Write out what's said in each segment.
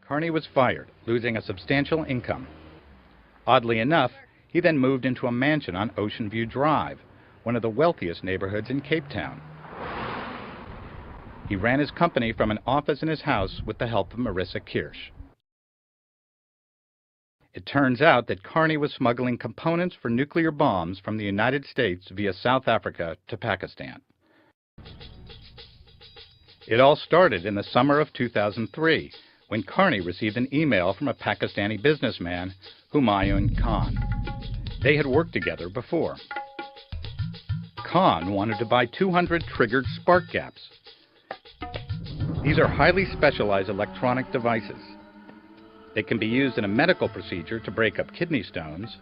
Karni was fired, losing a substantial income. Oddly enough, he then moved into a mansion on Ocean View Drive, one of the wealthiest neighborhoods in Cape Town. He ran his company from an office in his house with the help of Marissa Kirsch. It turns out that Karni was smuggling components for nuclear bombs from the United States via South Africa to Pakistan. It all started in the summer of 2003, when Karni received an email from a Pakistani businessman, Humayun Khan. They had worked together before. Khan wanted to buy 200 triggered spark gaps. These are highly specialized electronic devices. They can be used in a medical procedure to break up kidney stones,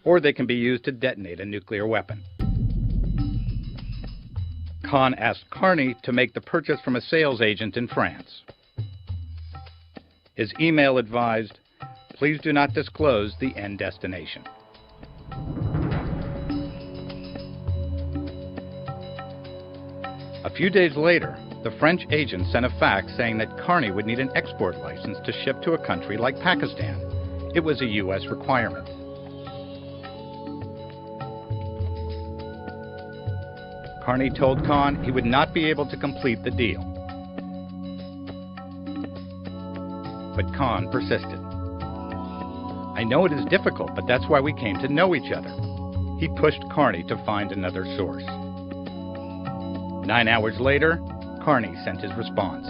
or they can be used to detonate a nuclear weapon. Khan asked Karni to make the purchase from a sales agent in France. His email advised, "Please do not disclose the end destination." A few days later, the French agent sent a fax saying that Karni would need an export license to ship to a country like Pakistan. It was a U.S. requirement. Karni told Khan he would not be able to complete the deal. But Khan persisted. "I know it is difficult, but that's why we came to know each other." He pushed Karni to find another source. 9 hours later, Karni sent his response.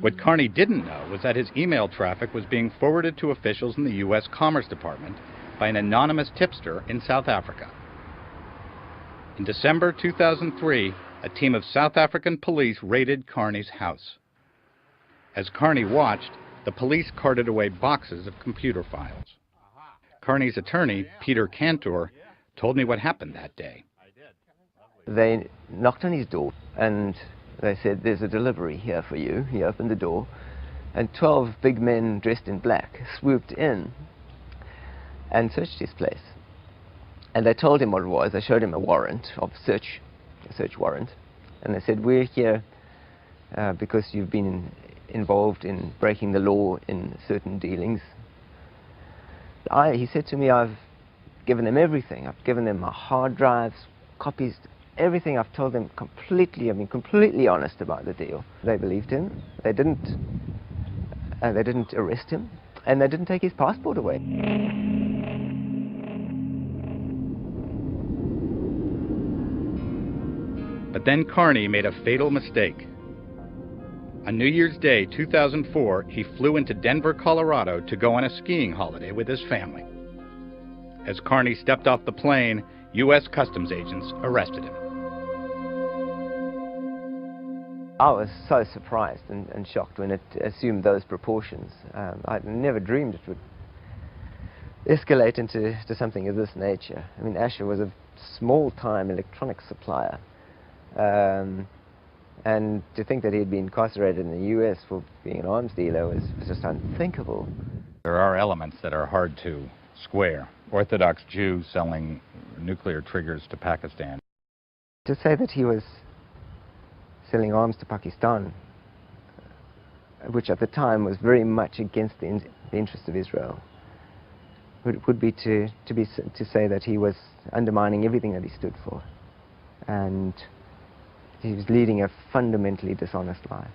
What Karni didn't know was that his email traffic was being forwarded to officials in the U.S. Commerce Department by an anonymous tipster in South Africa. In December 2003, a team of South African police raided Karni's house. As Karni watched, the police carted away boxes of computer files. Karni's attorney, Peter Cantor, told me what happened that day. They knocked on his door and they said, "There's a delivery here for you." He opened the door and 12 big men dressed in black swooped in and searched his place. And they told him what it was. They showed him a warrant of search, a search warrant. And they said, "We're here because you've been involved in breaking the law in certain dealings." He said to me, "I've given them everything. I've given them my hard drives, copies, everything. I've told them completely. I've been completely honest about the deal." They believed him. They didn't arrest him, and they didn't take his passport away. But then Karni made a fatal mistake. On New Year's Day 2004, he flew into Denver, Colorado to go on a skiing holiday with his family. As Karni stepped off the plane, U.S. Customs agents arrested him. I was so surprised and shocked when it assumed those proportions. I'd never dreamed it would escalate into something of this nature. I mean, Asher was a small-time electronics supplier. And to think that he'd been incarcerated in the U.S. for being an arms dealer was just unthinkable. There are elements that are hard to square. Orthodox Jew selling nuclear triggers to Pakistan. To say that he was selling arms to Pakistan, which at the time was very much against the interests of Israel, would be to say that he was undermining everything that he stood for. And he was leading a fundamentally dishonest life.